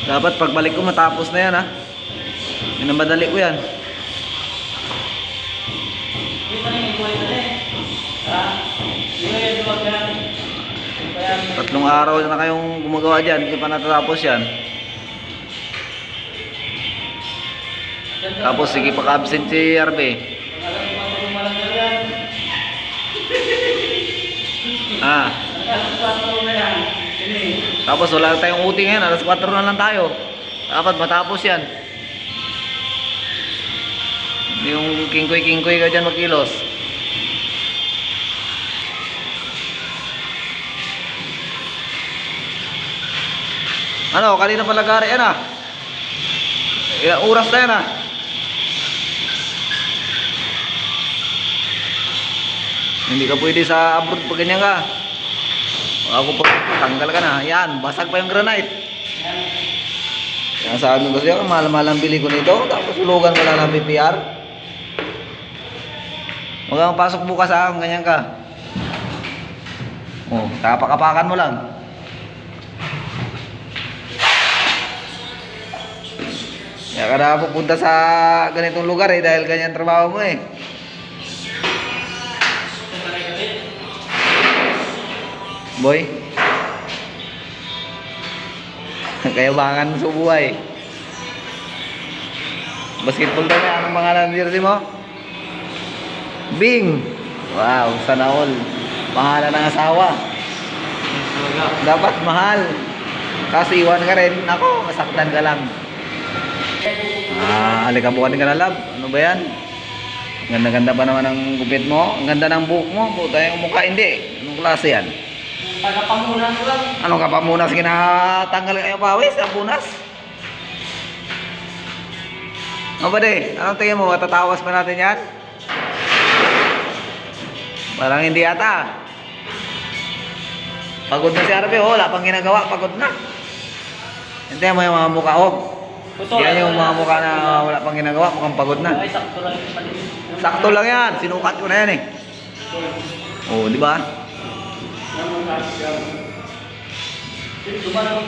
Dapat pagbalik ko matapos na yan, ha. Minamadali ko yan. Tatlong araw na kayong gumagawa dyan, hindi pa natatapos yan. Tapos sige paka-absent si RB. Ah. Tapos wala tayong uti ngayon, alas 4 na lang tayo. Dapat matapos yan. Yung kingkoy-kingkoy ka dyan magkilos. Ano, kanina pa lagari yan, ah. Ilang oras na yan, ah. Hindi ka pwede sa abroad pag ganyan ka. Ako po, tanggal ka na. Yan, basag pa yung granite. Yan, sabi ko siya, mahal-mahal ang bili ko nito. Tapos ulugan ko lang ng PPR. Huwag kang pasok bukas, ha, kung ganyan ka. Oh, tapak-apakan mo lang. Kaya ka na pupunta sa ganitong lugar, eh, dahil ganyan trabaho mo, eh. Boy, kayabangan sa buhay. Basketball daw niya. Anong pangalan ng jersey mo? Bing. Wow, sana all. Mahalan ng asawa. Dapat mahal. Kasi iwan ka rin. Ako, masaktan ka lang. Alikabukan ka na, love. Ano ba yan? Ganda-ganda pa naman ang gupit mo. Ang ganda ng buhok mo. Buta yung mukha, hindi. Anong klase yan? Pagkapamunas ko lang. Anong kapamunas? Kinatanggal kayo pawis? Ang punas? Ano ba de? Anong tingin mo? Matatawas pa natin yan? Parang hindi ata. Pagod na si Arbe. Oh, wala pang ginagawa. Pagod na. Hindi mo yung mga mukha. Oh. Yan yung mga mukha na wala pang ginagawa. Mukhang pagod na. Ay, sakto lang. Sakto lang yan. Sinukat ko na yan, eh. Oh, di ba? Dumaan ako